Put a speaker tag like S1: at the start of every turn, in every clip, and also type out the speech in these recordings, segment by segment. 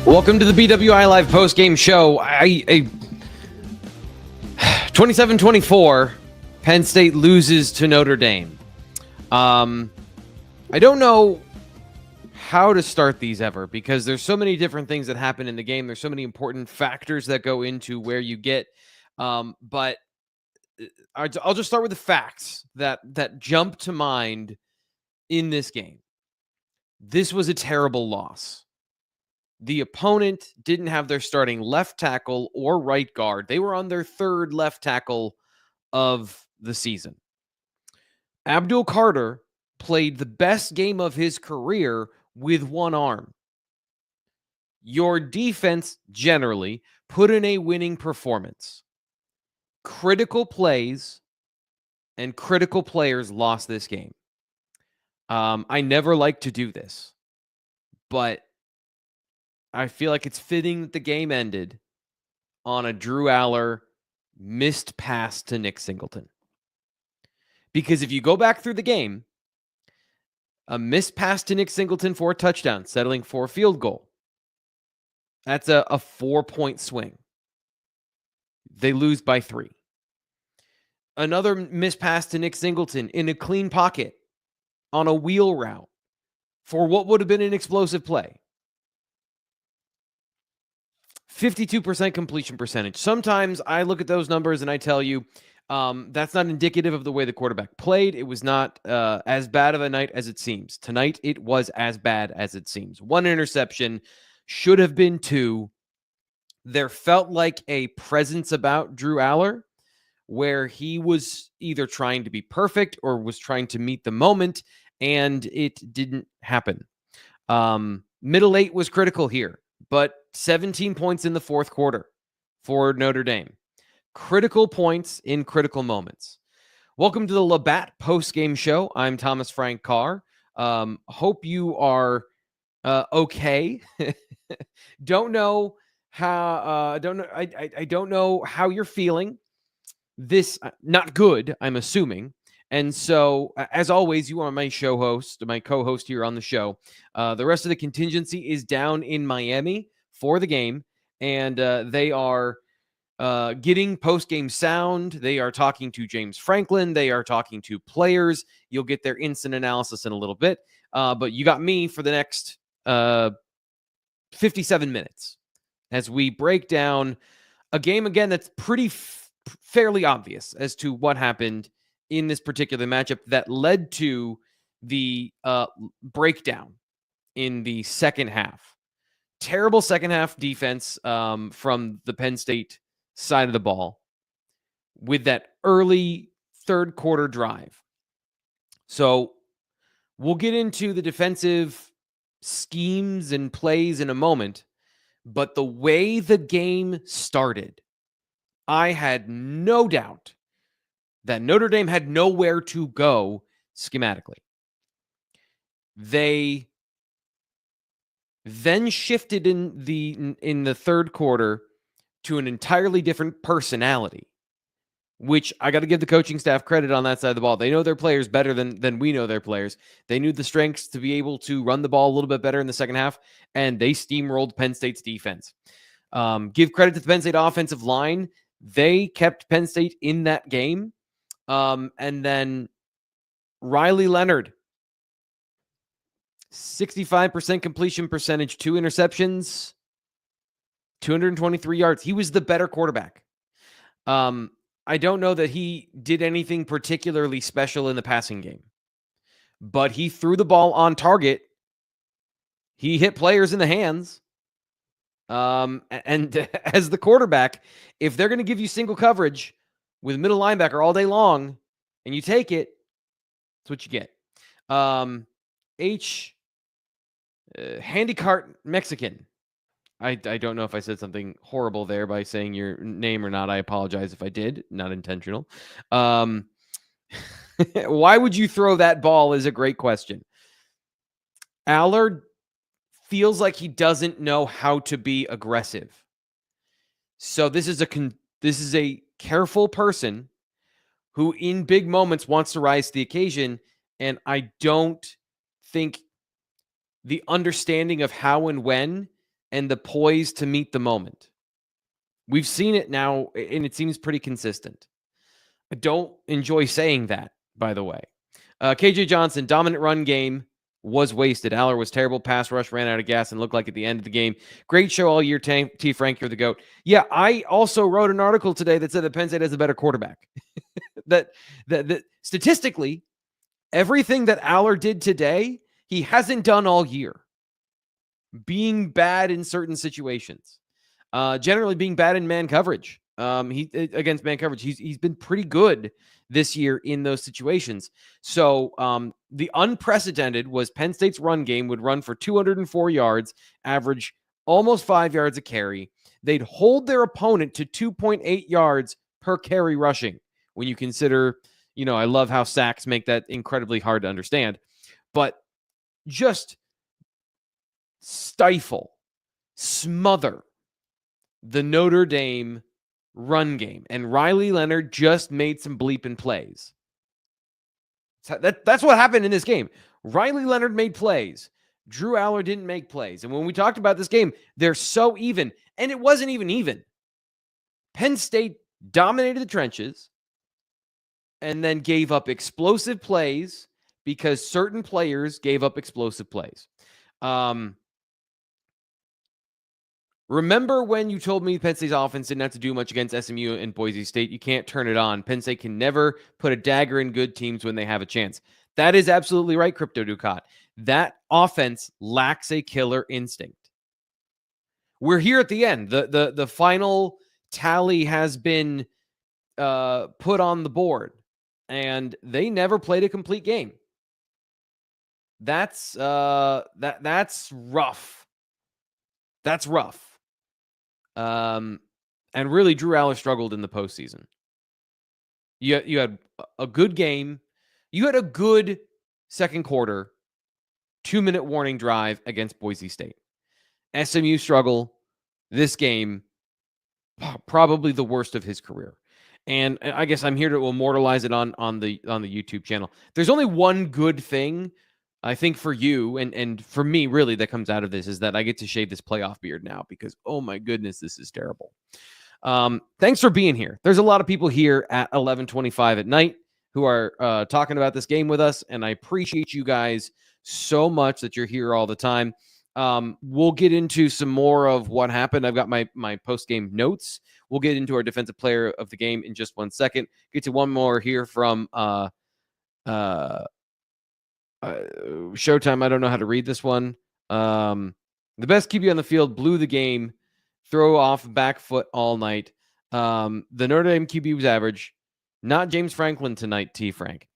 S1: Welcome to the BWI Live Postgame Show. 27-24, Penn State loses to Notre Dame. I don't know how to start these ever because there's so many different things that happen in the game. There's so many important factors that go into where you get. But I'll just start with the facts that jump to mind in this game. This was a terrible loss. The opponent didn't have their starting left tackle or right guard. They were on their third left tackle of the season. Abdul Carter played the best game of his career with one arm. Your defense generally put in a winning performance. Critical plays and critical players lost this game. I never like to do this, but I feel like it's fitting that the game ended on a Drew Aller missed pass to Nick Singleton. Because if you go back through the game, a missed pass to Nick Singleton for a touchdown, settling for a field goal. That's a 4-point swing. They lose by 3. Another missed pass to Nick Singleton in a clean pocket on a wheel route for what would have been an explosive play. 52% completion percentage. Sometimes I look at those numbers and I tell you that's not indicative of the way the quarterback played. It was not as bad of a night as it seems. Tonight, it was as bad as it seems. 1 interception, should have been 2. There felt like a presence about Drew Aller where he was either trying to be perfect or was trying to meet the moment, and it didn't happen. Middle 8 was critical here, but 17 points in the fourth quarter for Notre Dame. Critical points in critical moments. Welcome to the Labatt Postgame Show. I'm Thomas Frank Carr. Hope you are okay. Don't know how. I don't know how you're feeling. This not good, I'm assuming. And so, as always, you are my show host, my co-host here on the show. The rest of the contingency is down in Miami for the game, and they are getting post-game sound. They are talking to James Franklin. They are talking to players. You'll get their instant analysis in a little bit. But you got me for the next 57 minutes as we break down a game, again, that's pretty fairly obvious as to what happened in this particular matchup that led to the breakdown in the second half. Terrible second half defense from the Penn State side of the ball with that early third quarter drive. So we'll get into the defensive schemes and plays in a moment, but the way the game started, I had no doubt that Notre Dame had nowhere to go schematically. They then shifted in the third quarter to an entirely different personality, which I got to give the coaching staff credit on that side of the ball. They know their players better than we know their players. They knew the strengths to be able to run the ball a little bit better in the second half, and they steamrolled Penn State's defense. Give credit to the Penn State offensive line. They kept Penn State in that game. And then Riley Leonard, 65% completion percentage, 2 interceptions, 223 yards. He was the better quarterback. I don't know that he did anything particularly special in the passing game, but he threw the ball on target. He hit players in the hands. And as the quarterback, if they're going to give you single coverage with middle linebacker all day long and you take it, that's what you get. Handicart Mexican. I don't know if I said something horrible there by saying your name or not. I apologize if I did. Not intentional. Why would you throw that ball is a great question. Allard feels like he doesn't know how to be aggressive. So this is a careful person who in big moments wants to rise to the occasion, and I don't think the understanding of how and when and the poise to meet the moment. We've seen it now, and it seems pretty consistent. I don't enjoy saying that, by the way. KJ Johnson, dominant run game was wasted. Aller was terrible. Pass rush ran out of gas and looked like at the end of the game. Great show all year, T. Frank, you're the GOAT. Yeah, I also wrote an article today that said that Penn State has a better quarterback. that statistically, everything that Aller did today, he hasn't done all year. Being bad in certain situations. Generally being bad in man coverage. Against man coverage, he's been pretty good this year in those situations. So the unprecedented was Penn State's run game would run for 204 yards, average almost 5 yards a carry. They'd hold their opponent to 2.8 yards per carry rushing. When you consider, I love how sacks make that incredibly hard to understand, but just stifle, smother the Notre Dame run game. And Riley Leonard just made some bleeping plays. That's what happened in this game. Riley Leonard made plays. Drew Aller didn't make plays. And when we talked about this game, they're so even. And it wasn't even. Penn State dominated the trenches and then gave up explosive plays because certain players gave up explosive plays. Remember when you told me Penn State's offense didn't have to do much against SMU and Boise State? You can't turn it on. Penn State can never put a dagger in good teams when they have a chance. That is absolutely right, Crypto Ducat. That offense lacks a killer instinct. We're here at the end. The final tally has been put on the board, and they never played a complete game. That's rough. That's rough. And really, Drew Aller struggled in the postseason. You had a good game. You had a good second quarter, 2-minute warning drive against Boise State. SMU struggle. This game, probably the worst of his career. And I guess I'm here to immortalize it on the YouTube channel. There's only one good thing, I think, for you and for me, really, that comes out of this is that I get to shave this playoff beard now because, oh my goodness, this is terrible. Thanks for being here. There's a lot of people here at 11:25 at night who are talking about this game with us, and I appreciate you guys so much that you're here all the time. We'll get into some more of what happened. I've got my post-game notes. We'll get into our defensive player of the game in just 1 second. Get to one more here from Showtime. I don't know how to read this one. The best QB on the field blew the game. Throw off back foot all night. The Notre Dame QB was average. Not James Franklin tonight, T. Frank.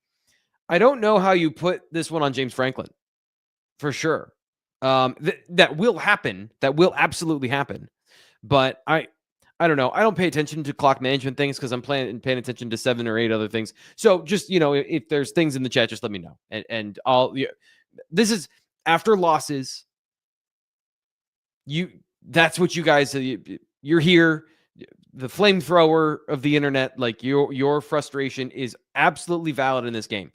S1: I don't know how you put this one on James Franklin. For sure. That will happen. That will absolutely happen. But I don't know. I don't pay attention to clock management things because I'm paying attention to 7 or 8 other things. So just, if there's things in the chat, just let me know. And this is after losses. That's what you guys, you're here. The flamethrower of the internet, like your frustration is absolutely valid in this game.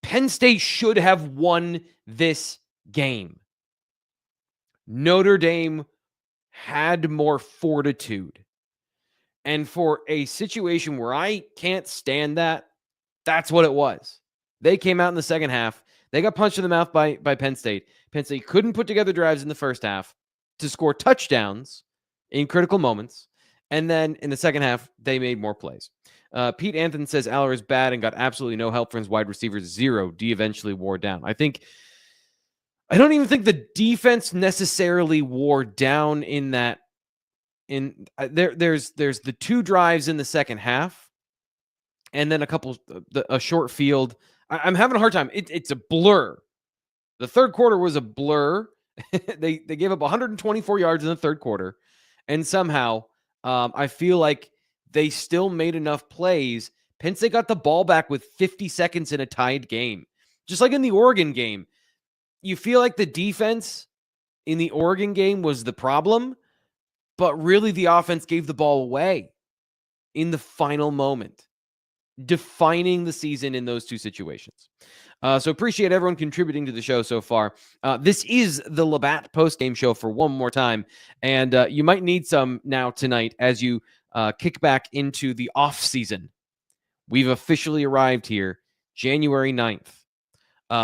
S1: Penn State should have won this game. Notre Dame had more fortitude. And for a situation where I can't stand that, that's what it was. They came out in the second half. They got punched in the mouth by Penn State. Penn State couldn't put together drives in the first half to score touchdowns in critical moments. And then in the second half, they made more plays. Pete Anthony says Aller is bad and got absolutely no help from his wide receivers. 0. D eventually wore down. I don't even think the defense necessarily wore down in that. There's the 2 drives in the second half, and then a short field. I'm having a hard time. It's a blur. The third quarter was a blur. They gave up 124 yards in the third quarter, and somehow I feel like they still made enough plays. Penn State got the ball back with 50 seconds in a tied game, just like in the Oregon game. You feel like the defense in the Oregon game was the problem, but really the offense gave the ball away in the final moment, defining the season in those 2 situations. So appreciate everyone contributing to the show so far. This is the Labatt Postgame Show for one more time. And you might need some now tonight as you kick back into the off season. We've officially arrived here January 9th.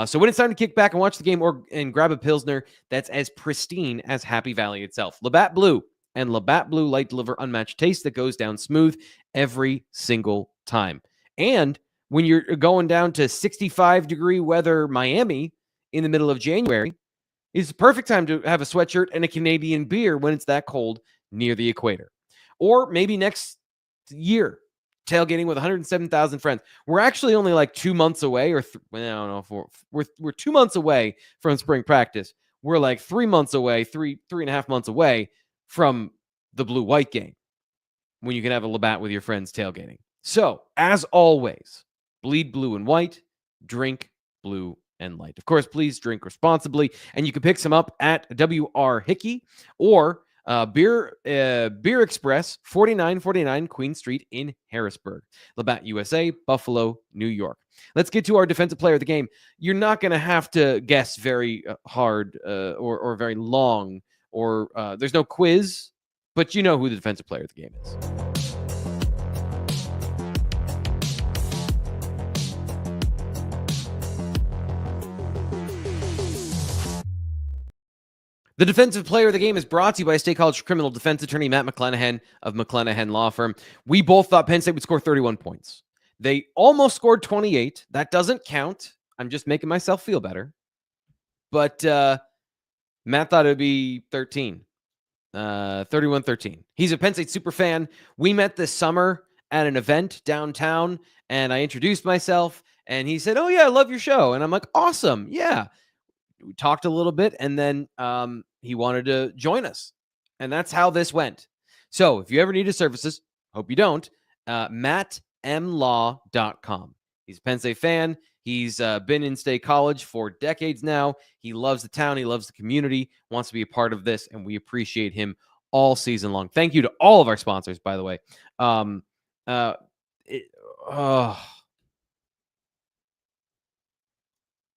S1: So when it's time to kick back and watch the game and grab a Pilsner that's as pristine as Happy Valley itself. Labatt Blue and Labatt Blue Light deliver unmatched taste that goes down smooth every single time. And when you're going down to 65-degree weather Miami in the middle of January, it's the perfect time to have a sweatshirt and a Canadian beer when it's that cold near the equator. Or maybe next year, tailgating with 107,000 friends. We're actually only like 2 months away, I don't know if we're 2 months away from spring practice. We're like 3 months away, three and a half months away from the blue-white game when you can have a Labatt with your friends tailgating. So, as always, bleed blue and white, drink blue and light. Of course, please drink responsibly, and you can pick some up at WR Hickey or Beer Express, 4949 Queen Street in Harrisburg. Labatt, USA, Buffalo, New York. Let's get to our defensive player of the game. You're not going to have to guess very hard or very long, or there's no quiz, but you know who the defensive player of the game is. The defensive player of the game is brought to you by State College criminal defense attorney Matt McClanahan of McClanahan Law Firm. We both thought Penn State would score 31 points. They almost scored 28. That doesn't count. I'm just making myself feel better. But Matt thought it would be 13. 31-13. He's a Penn State super fan. We met this summer at an event downtown, and I introduced myself, and he said, "Oh, yeah, I love your show." And I'm like, "Awesome. Yeah." We talked a little bit, and then he wanted to join us. And that's how this went. So if you ever need his services, hope you don't, mattmlaw.com. He's a Penn State fan. He's been in State College for decades now. He loves the town. He loves the community, wants to be a part of this, and we appreciate him all season long. Thank you to all of our sponsors, by the way.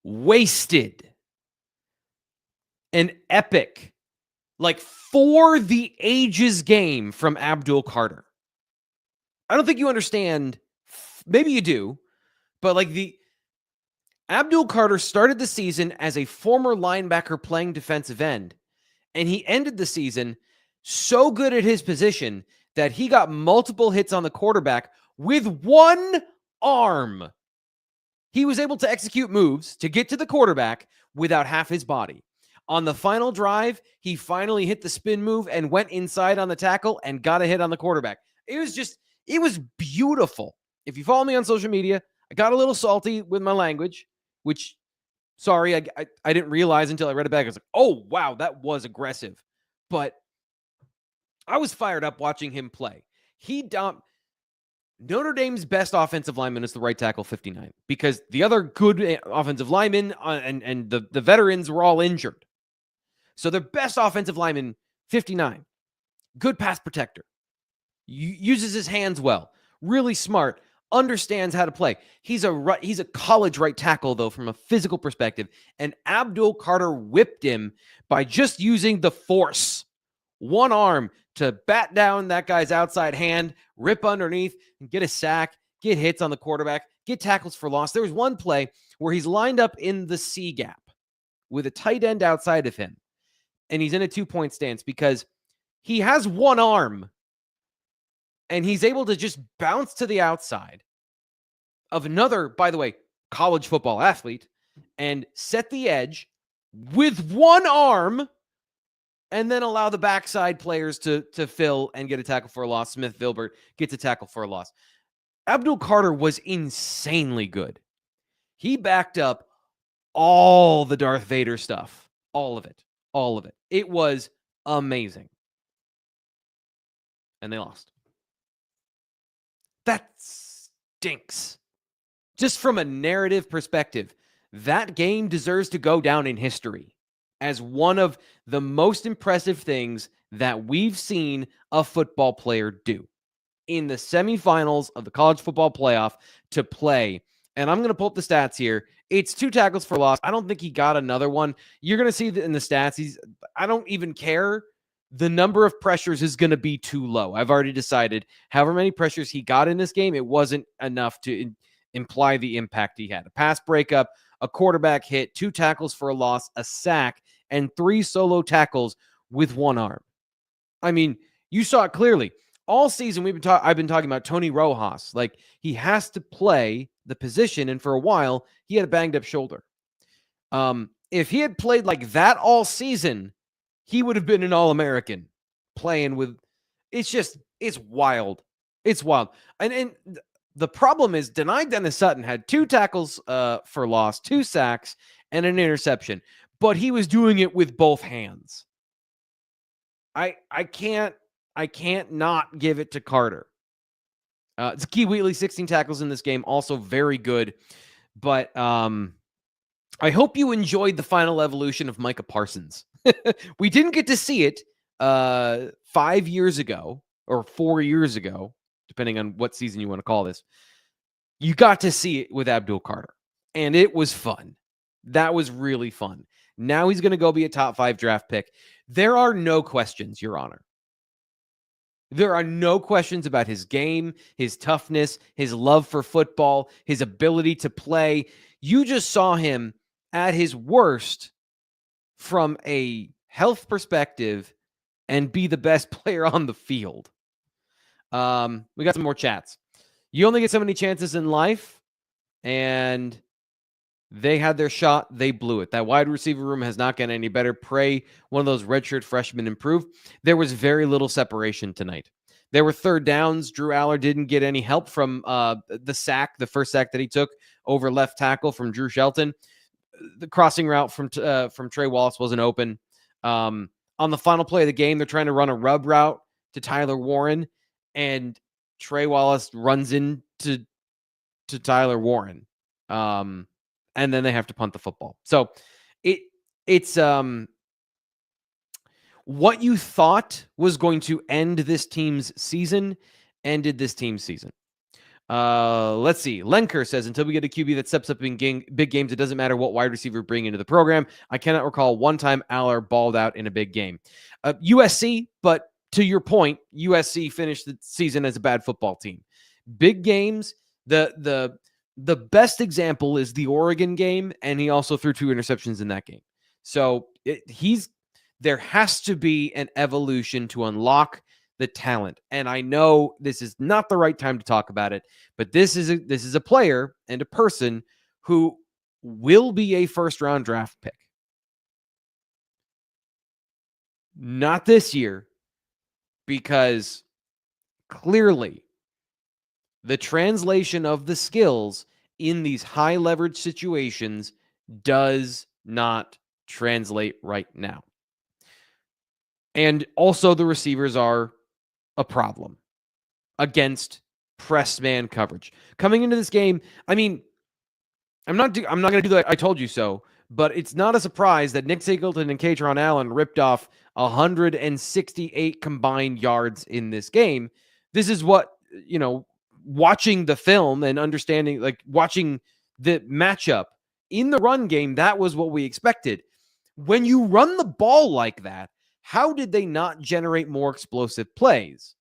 S1: Wasted. An epic, like for the ages game from Abdul Carter. I don't think you understand. Maybe you do, but like the Abdul Carter started the season as a former linebacker playing defensive end, and he ended the season so good at his position that he got multiple hits on the quarterback with one arm. He was able to execute moves to get to the quarterback without half his body. On the final drive, he finally hit the spin move and went inside on the tackle and got a hit on the quarterback. It was beautiful. If you follow me on social media, I got a little salty with my language, which, sorry, I didn't realize until I read it back. I was like, oh, wow, that was aggressive. But I was fired up watching him play. Notre Dame's best offensive lineman is the right tackle, 59, because the other good offensive linemen and the veterans were all injured. So their best offensive lineman, 59, good pass protector, uses his hands well, really smart, understands how to play. He's a college right tackle, though, from a physical perspective. And Abdul Carter whipped him by just using the force, one arm, to bat down that guy's outside hand, rip underneath, and get a sack, get hits on the quarterback, get tackles for loss. There was one play where he's lined up in the C gap with a tight end outside of him, and he's in a 2-point stance because he has one arm, and he's able to just bounce to the outside of another, by the way, college football athlete, and set the edge with one arm, and then allow the backside players to fill and get a tackle for a loss. Smith Vilbert gets a tackle for a loss. Abdul Carter was insanely good. He backed up all the Darth Vader stuff. All of it. All of it. It was amazing. And they lost. That stinks. Just from a narrative perspective, that game deserves to go down in history as one of the most impressive things that we've seen a football player do in the semifinals of the college football playoff, to play and I'm going to pull up the stats here. It's 2 tackles for loss. I don't think he got another one. You're going to see that in the stats. I don't even care. The number of pressures is going to be too low. I've already decided however many pressures he got in this game, it wasn't enough to imply the impact he had. A pass breakup, a quarterback hit, 2 tackles for a loss, a sack, and 3 solo tackles with 1 arm. I mean, you saw it clearly. All season, I've been talking about Tony Rojas. Like, he has to play the position, and for a while, he had a banged-up shoulder. If he had played like that all season, he would have been an All-American playing with. It's wild. It's wild. And the problem is, Dennis-Sutton had 2 tackles for loss, 2 sacks, and an interception, but he was doing it with both hands. I can't not give it to Carter. Zakee Wheatley, 16 tackles in this game, also very good. But I hope you enjoyed the final evolution of Micah Parsons. We didn't get to see it 5 years ago or 4 years ago, depending on what season you want to call this. You got to see it with Abdul Carter, and it was fun. That was really fun. Now he's going to go be a top 5 draft pick. There are no questions, Your Honor. There are no questions about his game, his toughness, his love for football, his ability to play. You just saw him at his worst from a health perspective and be the best player on the field. We got some more chats. You only get so many chances in life, and they had their shot. They blew it. That wide receiver room has not gotten any better. Pray one of those redshirt freshmen improve. There was very little separation tonight. There were 3rd downs. Drew Aller didn't get any help from the first sack that he took over left tackle from Drew Shelton. The crossing route from Trey Wallace wasn't open. On the final play of the game, they're trying to run a rub route to Tyler Warren, and Trey Wallace runs into Tyler Warren. And then they have to punt the football. So it's what you thought was going to end this team's season ended this team's season. Let's see. Lenker says, until we get a QB that steps up in big games, it doesn't matter what wide receiver bring into the program. I cannot recall one time Aller balled out in a big game. USC, but to your point, USC finished the season as a bad football team. Big games, the best example is the Oregon game, and he also threw 2 interceptions in that game. So there has to be an evolution to unlock the talent. And I know this is not the right time to talk about it, but this is a player and a person who will be a first-round draft pick. Not this year, because clearly the translation of the skills in these high leverage situations does not translate right now. And also the receivers are a problem against press man coverage. Coming into this game, I mean, I'm not going to do that. I told you so, but it's not a surprise that Nick Singleton and Katron Allen ripped off 168 combined yards in this game. This is what, watching the film and understanding, like watching the matchup in the run game, that was what we expected. When you run the ball like that, how did they not generate more explosive plays?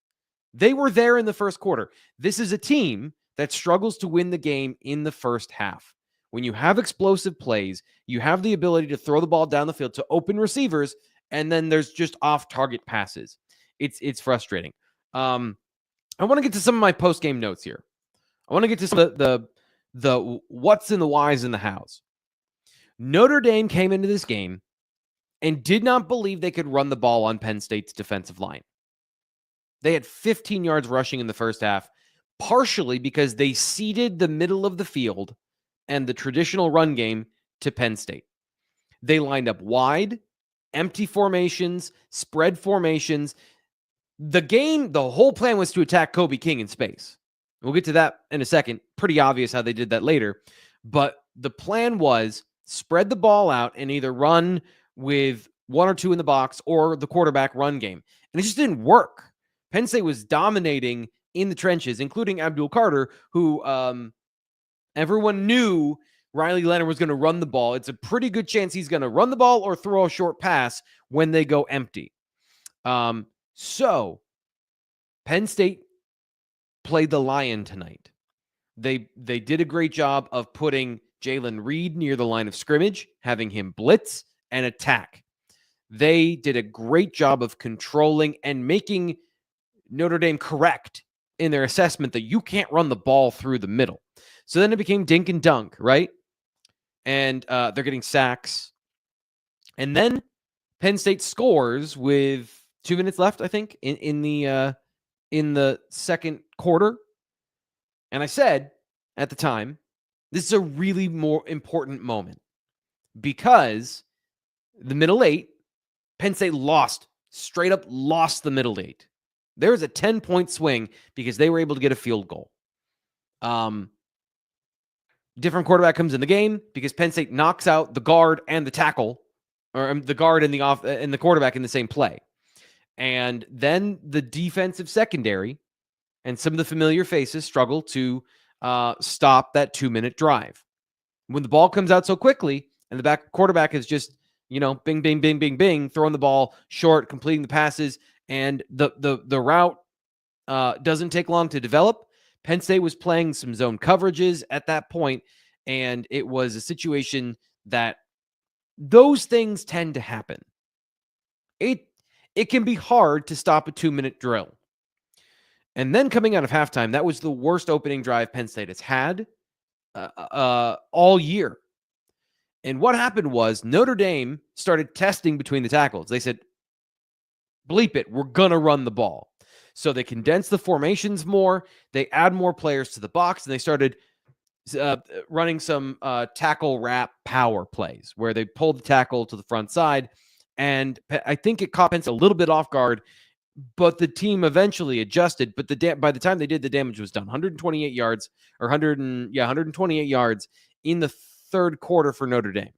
S1: They were there in the first quarter. This is a team that struggles to win the game in the first half. When you have explosive plays, you have the ability to throw the ball down the field to open receivers, and then there's just off-target passes. It's frustrating. I want to get to some of my post-game notes here. I want to get to some of the what's in the whys in the hows. Notre Dame came into this game and did not believe they could run the ball on Penn State's defensive line. They had 15 yards rushing in the first half, partially because they ceded the middle of the field and the traditional run game to Penn State. They lined up wide, empty formations, spread formations. The whole plan was to attack Kobe King in space. We'll get to that in a second. Pretty obvious how they did that later. But the plan was spread the ball out and either run with 1 or 2 in the box or the quarterback run game. And it just didn't work. Penn State was dominating in the trenches, including Abdul Carter, who Everyone knew Riley Leonard was going to run the ball. It's a pretty good chance he's going to run the ball or throw a short pass when they go empty. So Penn State played the Lion tonight. They did a great job of putting Jalen Reed near the line of scrimmage, having him blitz and attack. They did a great job of controlling and making Notre Dame correct in their assessment that you can't run the ball through the middle. So then it became dink and dunk, right? And they're getting sacks. And then Penn State scores with 2 minutes left, I think, in the second quarter. And I said at the time, this is a really more important moment because the middle eight, Penn State straight up lost the middle eight. There was a 10-point swing because they were able to get a field goal. Different quarterback comes in the game because Penn State knocks out the guard and the tackle, or the guard and the quarterback in the same play. And then the defensive secondary and some of the familiar faces struggle to stop that 2-minute drive. When the ball comes out so quickly and the quarterback is just, bing, bing, bing, bing, bing, throwing the ball short, completing the passes, and the route doesn't take long to develop. Penn State was playing some zone coverages at that point, and it was a situation that those things tend to happen. It can be hard to stop a 2-minute drill. And then coming out of halftime, that was the worst opening drive Penn State has had all year. And what happened was Notre Dame started testing between the tackles. They said, bleep it, we're going to run the ball. So they condensed the formations more. They add more players to the box, and they started running some tackle wrap power plays where they pulled the tackle to the front side. And I think it caught Penn State a little bit off guard, but the team eventually adjusted. But by the time they did, the damage was done. 128 yards, or 128 yards in the third quarter for Notre Dame.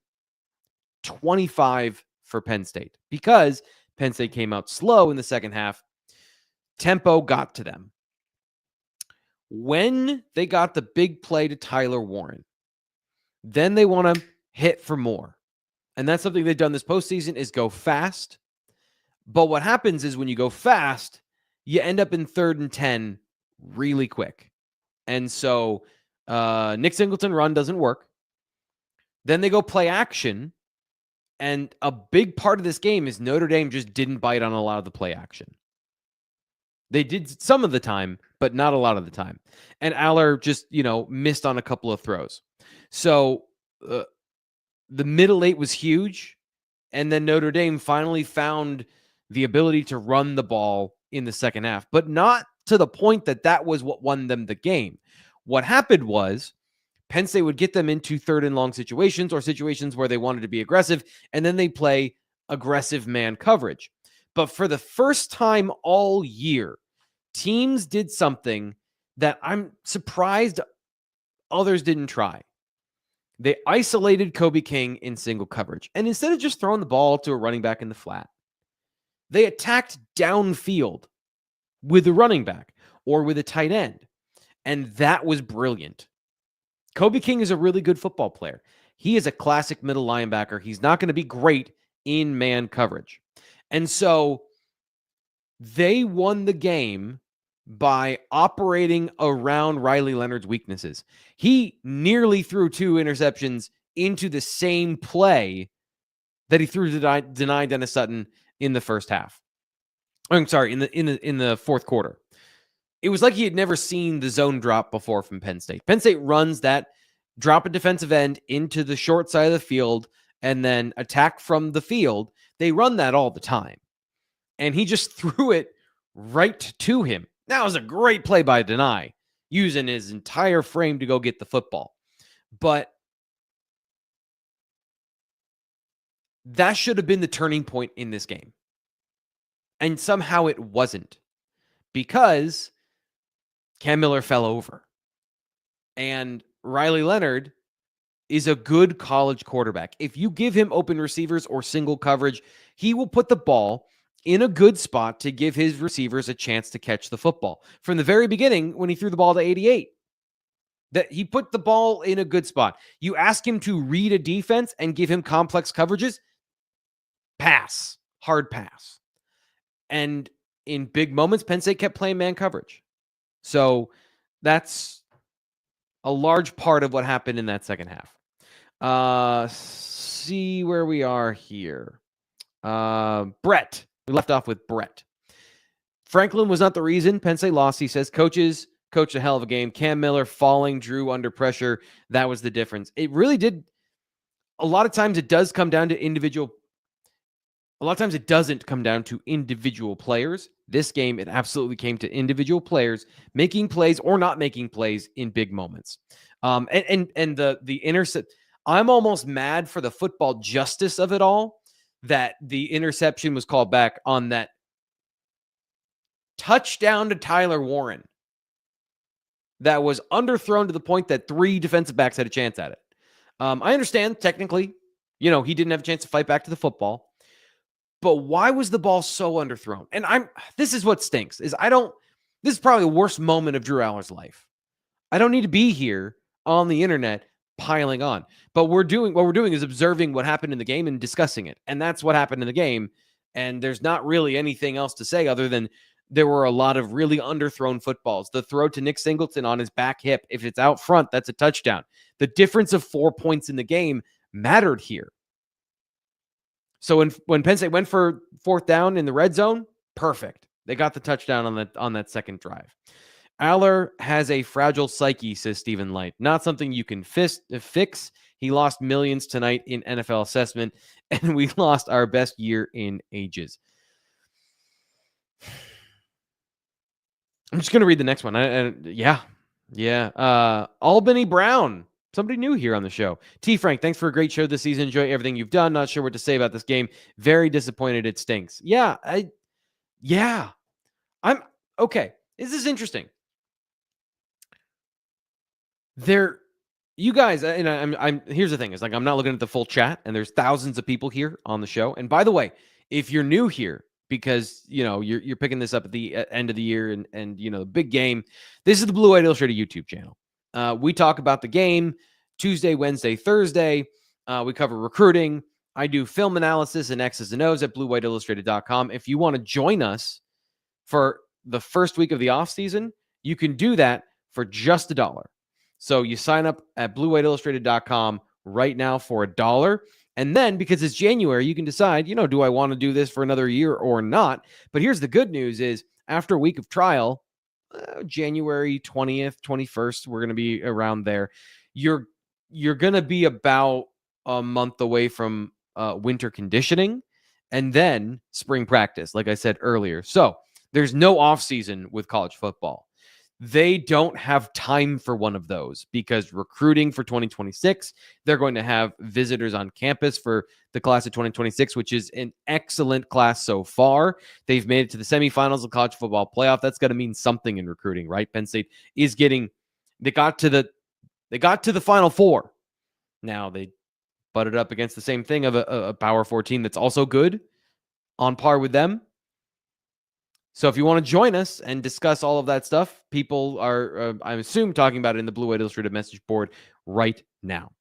S1: 25 for Penn State because Penn State came out slow in the second half. Tempo got to them. When they got the big play to Tyler Warren, then they want to hit for more. And that's something they've done this postseason is go fast. But what happens is when you go fast, you end up in 3rd and 10 really quick. And so Nick Singleton run doesn't work. Then they go play action. And a big part of this game is Notre Dame just didn't bite on a lot of the play action. They did some of the time, but not a lot of the time. And Aller just, missed on a couple of throws. So the middle eight was huge. And then Notre Dame finally found the ability to run the ball in the second half, but not to the point that was what won them the game. What happened was Penn State would get them into 3rd and long situations or situations where they wanted to be aggressive, and then they play aggressive man coverage. But for the first time all year, teams did something that I'm surprised others didn't try. They isolated Kobe King in single coverage. And instead of just throwing the ball to a running back in the flat, they attacked downfield with a running back or with a tight end. And that was brilliant. Kobe King is a really good football player. He is a classic middle linebacker. He's not going to be great in man coverage. And so they won the game by operating around Riley Leonard's weaknesses. He nearly threw 2 interceptions into the same play that he threw to deny Dennis-Sutton in the first half. I'm sorry, in the fourth quarter. It was like he had never seen the zone drop before from Penn State. Penn State runs that drop a defensive end into the short side of the field and then attack from the field. They run that all the time. And he just threw it right to him. That was a great play by Deny, using his entire frame to go get the football. But that should have been the turning point in this game. And somehow it wasn't, because Cam Miller fell over. And Riley Leonard is a good college quarterback. If you give him open receivers or single coverage, he will put the ball in a good spot to give his receivers a chance to catch the football. From the very beginning, when he threw the ball to 88, That he put the ball in a good spot. You ask him to read a defense and give him complex coverages, pass, hard pass. And in big moments, Penn State kept playing man coverage. So that's a large part of what happened in that second half. See where we are here. Brett. We left off with Brett. Franklin was not the reason Penn State lost. He says coaches coached a hell of a game. Cam Miller falling, Drew under pressure. That was the difference. It really did. A lot of times it does come down to individual. A lot of times it doesn't come down to individual players. This game, it absolutely came to individual players making plays or not making plays in big moments. And the intercept. I'm almost mad for the football justice of it all that the interception was called back on that touchdown to Tyler Warren that was underthrown to the point that 3 defensive backs had a chance at it. I understand technically, he didn't have a chance to fight back to the football. But why was the ball so underthrown? And this is what stinks is this is probably the worst moment of Drew Aller's life. I don't need to be here on the internet piling on. But what we're doing is observing what happened in the game and discussing it. And that's what happened in the game. And there's not really anything else to say other than there were a lot of really underthrown footballs. The throw to Nick Singleton on his back hip, if it's out front, that's a touchdown. The difference of 4 points in the game mattered here. So when Penn State went for 4th down in the red zone, perfect. They got the touchdown on that second drive. Aller has a fragile psyche, says Stephen Light. Not something you can fix. He lost millions tonight in NFL assessment, and we lost our best year in ages. I'm just going to read the next one. Albany Brown. Somebody new here on the show. T. Frank, thanks for a great show this season. Enjoy everything you've done. Not sure what to say about this game. Very disappointed it stinks. I'm okay. This is interesting. You guys, and I'm here's the thing, is like I'm not looking at the full chat, and there's thousands of people here on the show. And by the way, if you're new here, because you're picking this up at the end of the year and the big game, this is the Blue White Illustrated YouTube channel. We talk about the game Tuesday, Wednesday, Thursday. We cover recruiting. I do film analysis and X's and O's at bluewhiteillustrated.com. If you want to join us for the first week of the off season, you can do that for just $1. So you sign up at bluewhiteillustrated.com right now for $1. And then because it's January, you can decide, do I want to do this for another year or not? But here's the good news is after a week of trial, January 20th, 21st, we're going to be around there. You're going to be about a month away from winter conditioning and then spring practice, like I said earlier. So there's no off season with college football. They don't have time for one of those because recruiting for 2026, they're going to have visitors on campus for the class of 2026, which is an excellent class so far. They've made it to the semifinals of college football playoff. That's going to mean something in recruiting, right? Penn State is they got to the Final Four. Now they butted up against the same thing of a Power 4 team that's also good, on par with them. So if you want to join us and discuss all of that stuff, people are, I assume, talking about it in the Blue White Illustrated message board right now.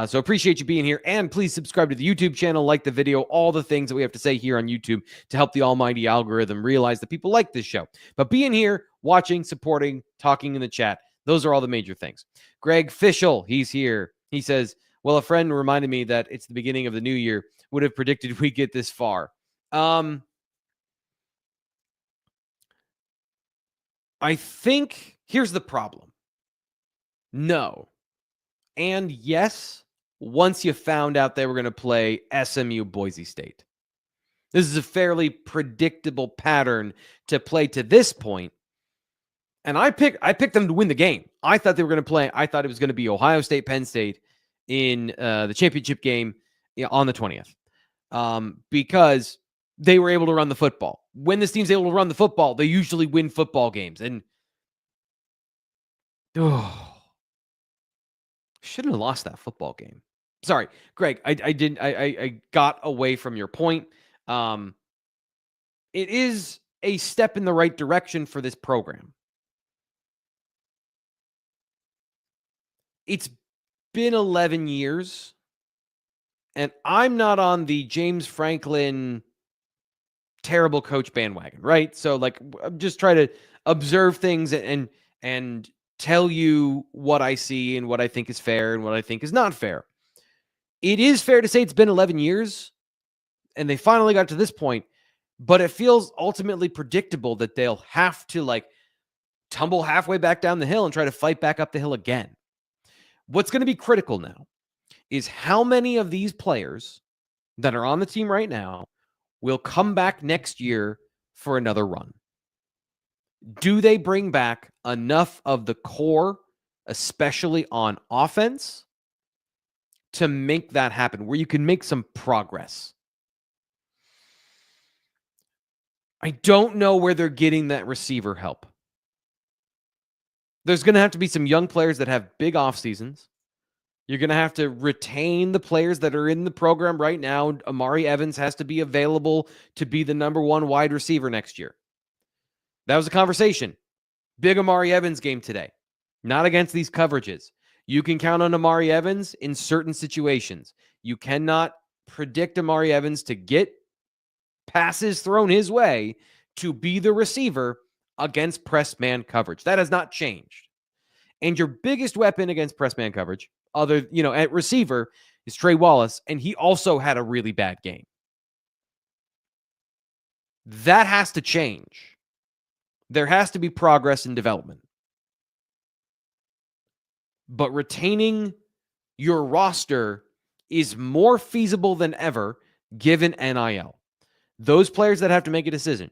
S1: So appreciate you being here. And please subscribe to the YouTube channel, like the video, all the things that we have to say here on YouTube to help the almighty algorithm realize that people like this show. But being here, watching, supporting, talking in the chat, those are all the major things. Greg Fischel, he's here. He says, well, a friend reminded me that it's the beginning of the new year. Would have predicted we get this far. I think here's the problem. No. And yes, once you found out they were going to play SMU Boise State. This is a fairly predictable pattern to play to this point. And I picked them to win the game. I thought they were going to play. I thought it was going to be Ohio State, Penn State in the championship game on the 20th. Because they were able to run the football. When this team's able to run the football, they usually win football games. And shouldn't have lost that football game. Sorry, Greg. I got away from your point. It is a step in the right direction for this program. it's been 11 years, and I'm not on the James Franklin terrible coach bandwagon, right? So like, I'm just trying to observe things and tell you what I see and what I think is fair and what I think is not fair. It is fair to say it's been 11 years and they finally got to this point, but it feels ultimately predictable that they'll have to like tumble halfway back down the hill and try to fight back up the hill again. What's going to be critical now is how many of these players that are on the team right now will come back next year for another run. Do they bring back enough of the core, especially on offense, to make that happen, where you can make some progress? I don't know where they're getting that receiver help. There's going to have to be some young players that have big off seasons. You're going to have to retain the players that are in the program right now. Amari Evans has to be available to be the number one wide receiver next year. That was a conversation. Big Amari Evans game today. Not against these coverages. You can count on Amari Evans in certain situations. You cannot predict Amari Evans to get passes thrown his way to be the receiver against press man coverage. That has not changed. And your biggest weapon against press man coverage, at receiver, is Trey Wallace, and he also had a really bad game. That has to change. There has to be progress and development. But retaining your roster is more feasible than ever given NIL. Those players that have to make a decision.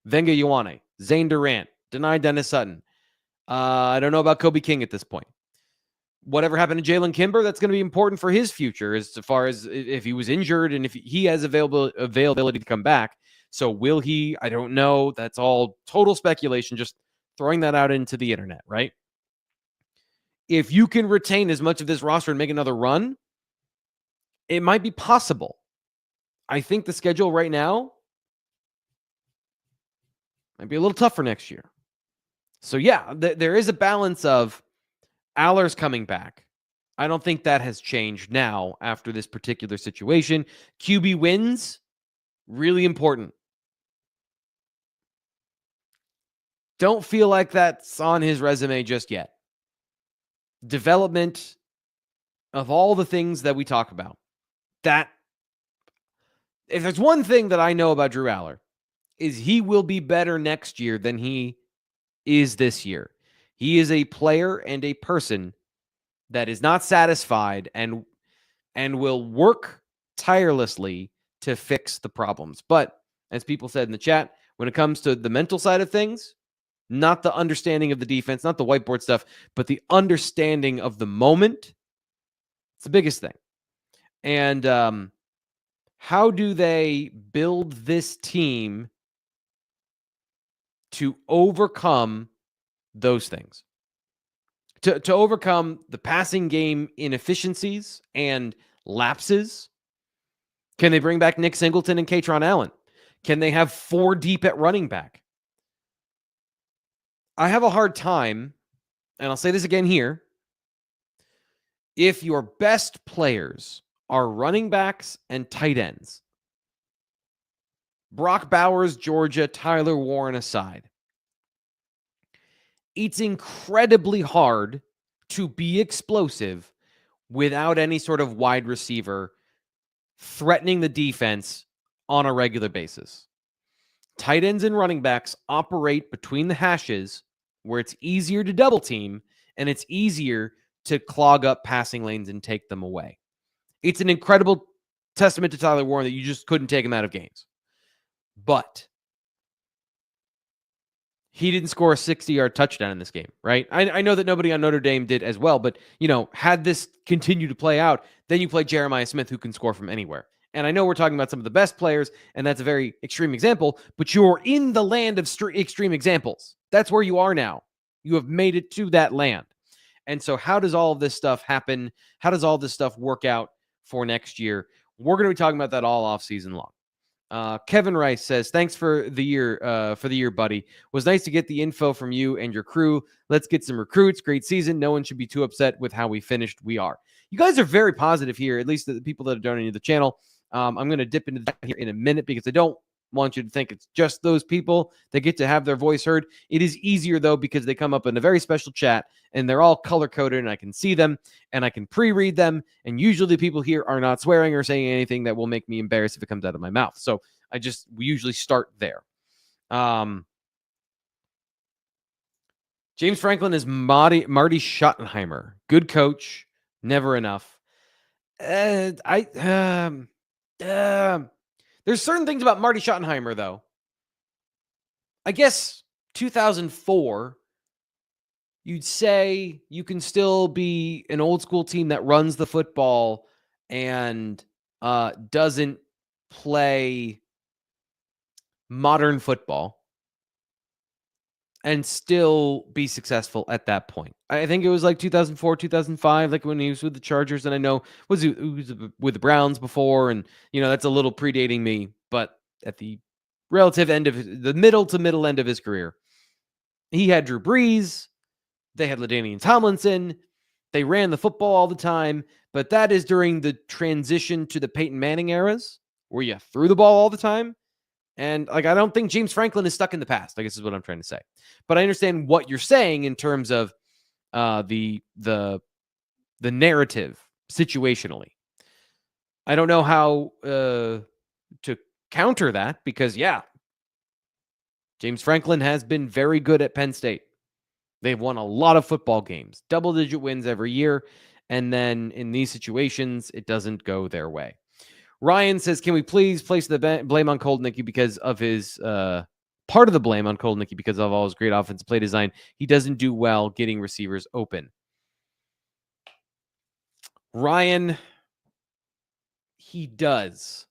S1: Venga Ioane, Zane Durant, Dennis-Sutton. I don't know about Kobe King at this point. Whatever happened to Jalen Kimber, that's going to be important for his future as far as if he was injured and if he has availability to come back. So will he? I don't know. That's all total speculation, just throwing that out into the internet, right? If you can retain as much of this roster and make another run, it might be possible. I think the schedule right now might be a little tough for next year. So yeah, there is a balance of Aller's coming back. I don't think that has changed now after this particular situation. QB wins, really important. Don't feel like that's on his resume just yet. Development of all the things that we talk about. That, if there's one thing that I know about Drew Aller, is he will be better next year than he is this year. He is a player and a person that is not satisfied and will work tirelessly to fix the problems. But as people said in the chat, when it comes to the mental side of things, not the understanding of the defense, not the whiteboard stuff, but the understanding of the moment, it's the biggest thing. And how do they build this team to overcome those things? To overcome the passing game inefficiencies and lapses? Can they bring back Nick Singleton and Katron Allen? Can they have 4 deep at running back? I have a hard time, and I'll say this again here, if your best players are running backs and tight ends, Brock Bowers, Georgia, Tyler Warren aside, it's incredibly hard to be explosive without any sort of wide receiver threatening the defense on a regular basis. Tight ends and running backs operate between the hashes where it's easier to double team and it's easier to clog up passing lanes and take them away. It's an incredible testament to Tyler Warren that you just couldn't take him out of games. But he didn't score a 60-yard touchdown in this game, right? I know that nobody on Notre Dame did as well, but, had this continued to play out, then you play Jeremiah Smith, who can score from anywhere. And I know we're talking about some of the best players, and that's a very extreme example, but you're in the land of extreme examples. That's where you are now. You have made it to that land. And so how does all of this stuff happen? How does all this stuff work out for next year? We're going to be talking about that all off season long. Kevin Rice says, thanks for the year, buddy. Was nice to get the info from you and your crew. Let's get some recruits. Great season. No one should be too upset with how we finished. We are. You guys are very positive here, at least the people that are donating to the channel. I'm going to dip into that here in a minute because I don't want you to think it's just those people that get to have their voice heard. It is easier, though, because they come up in a very special chat, and they're all color-coded, and I can see them, and I can pre-read them, and usually the people here are not swearing or saying anything that will make me embarrassed if it comes out of my mouth. So we usually start there. James Franklin is Marty Schottenheimer. Good coach, never enough. There's certain things about Marty Schottenheimer, though. I guess 2004, you'd say you can still be an old school team that runs the football and doesn't play modern football and still be successful at that point. I think it was like 2004, 2005, like when he was with the Chargers, and I know was with the Browns before, and that's a little predating me, but at the relative end of the middle to middle end of his career, he had Drew Brees, they had LaDainian Tomlinson, they ran the football all the time, but that is during the transition to the Peyton Manning eras where you threw the ball all the time. And I don't think James Franklin is stuck in the past, I guess is what I'm trying to say. But I understand what you're saying in terms of the narrative situationally. I don't know how to counter that because, James Franklin has been very good at Penn State. They've won a lot of football games, double-digit wins every year. And then in these situations, it doesn't go their way. Ryan says, can we please place the blame on Koldnicki because of his part of the blame on Koldnicki because of all his great offensive play design? He doesn't do well getting receivers open. Ryan, he does.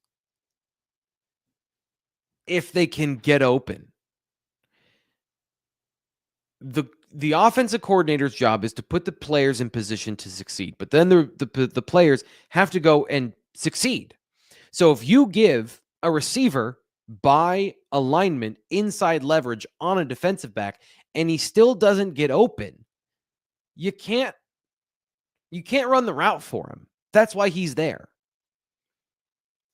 S1: If they can get open. The offensive coordinator's job is to put the players in position to succeed, but then the players have to go and succeed. So if you give a receiver by alignment inside leverage on a defensive back and he still doesn't get open, you can't run the route for him. That's why he's there.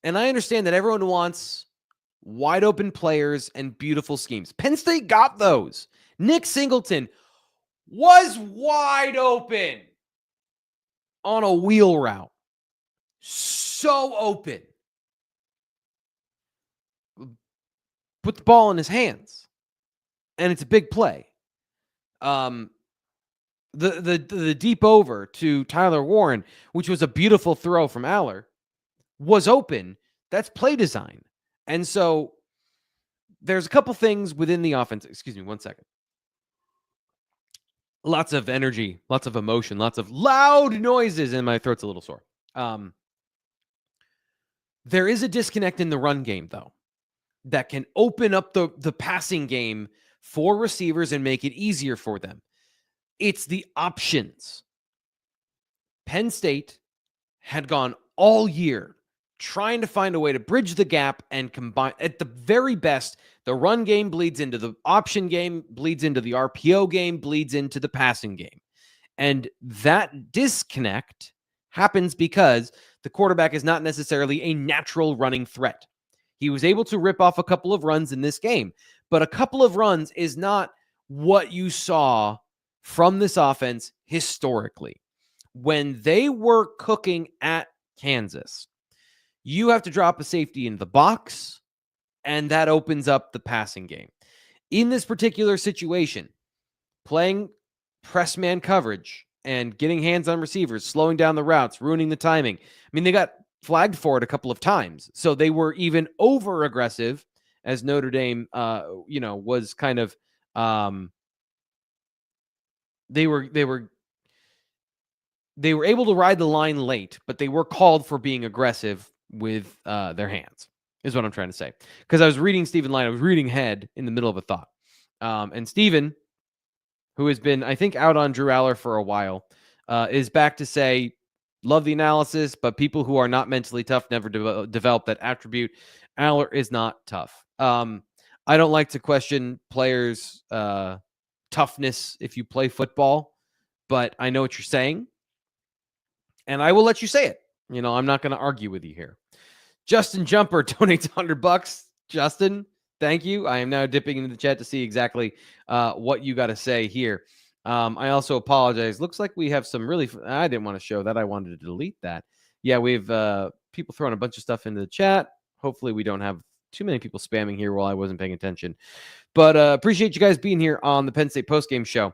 S1: And I understand that everyone wants wide open players and beautiful schemes. Penn State got those. Nick Singleton was wide open on a wheel route. So open. Put the ball in his hands. And it's a big play. The deep over to Tyler Warren, which was a beautiful throw from Aller, was open. That's play design. And so there's a couple things within the offense. Excuse me, 1 second. Lots of energy, lots of emotion, lots of loud noises, and my throat's a little sore. There is a disconnect in the run game, though, that can open up the passing game for receivers and make it easier for them. It's the options. Penn State had gone all year trying to find a way to bridge the gap and combine. At the very best, the run game bleeds into the option game, bleeds into the RPO game, bleeds into the passing game. And that disconnect happens because the quarterback is not necessarily a natural running threat. He was able to rip off a couple of runs in this game, but a couple of runs is not what you saw from this offense historically. When they were cooking at Kansas, you have to drop a safety in the box, and that opens up the passing game. In this particular situation, playing press man coverage and getting hands on receivers, slowing down the routes, ruining the timing. I mean, they got flagged for it a couple of times. So they were even over aggressive as Notre Dame, was kind of, they were able to ride the line late, but they were called for being aggressive with their hands, is what I'm trying to say. Because I was reading Stephen Line, I was reading Head in the middle of a thought. And Stephen, who has been, I think, out on Drew Aller for a while, is back to say, love the analysis, but people who are not mentally tough never develop that attribute. Aller is not tough. I don't like to question players' toughness if you play football, but I know what you're saying, and I will let you say it. I'm not going to argue with you here. Justin Jumper donates $100. Justin, thank you. I am now dipping into the chat to see exactly what you got to say here. I also apologize. Looks like we have some really. I didn't want to show that. I wanted to delete that. Yeah, we've people throwing a bunch of stuff into the chat. Hopefully, we don't have too many people spamming here while I wasn't paying attention. But appreciate you guys being here on the Penn State Postgame Show.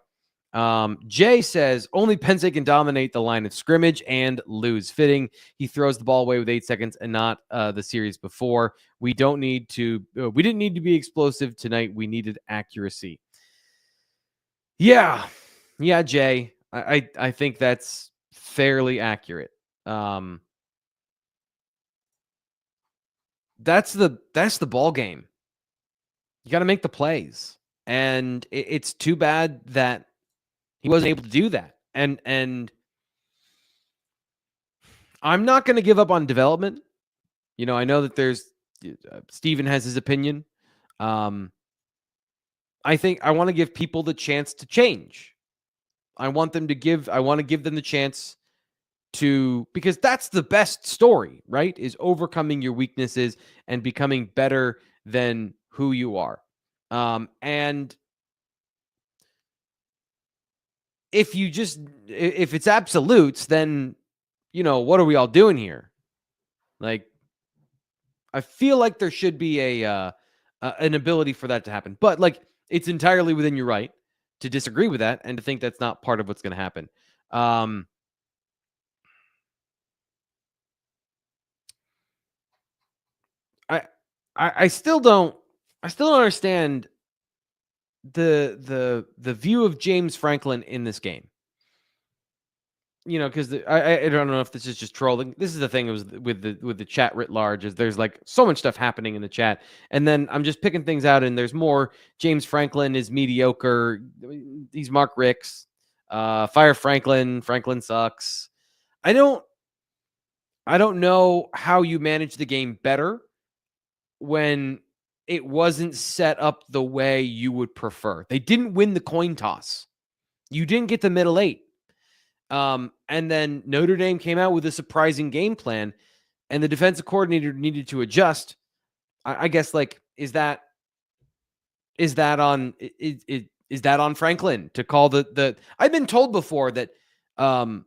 S1: Jay says only Penn State can dominate the line of scrimmage and lose. Fitting. He throws the ball away with 8 seconds and not the series before. We didn't need to be explosive tonight. We needed accuracy. Yeah, Jay. I think that's fairly accurate. That's the ball game. You got to make the plays, and it's too bad that he wasn't able to do that. And I'm not going to give up on development. I know that there's Steven has his opinion. I think I want to give people the chance to change. I want to give them the chance to, because that's the best story, right? Is overcoming your weaknesses and becoming better than who you are. And if it's absolutes, then, what are we all doing here? Like, I feel like there should be an ability for that to happen, but like, it's entirely within your right to disagree with that and to think that's not part of what's going to happen. I still don't understand the view of James Franklin in this game. Because I don't know if this is just trolling. This is the thing with the chat writ large, is there's like so much stuff happening in the chat, and then I'm just picking things out, and there's more. James Franklin is mediocre. He's Mark Ricks. Fire Franklin. Franklin sucks. I don't know how you manage the game better when it wasn't set up the way you would prefer. They didn't win the coin toss. You didn't get the middle 8. And then Notre Dame came out with a surprising game plan, and the defensive coordinator needed to adjust. I guess, like, is that on Franklin to call the I've been told before that the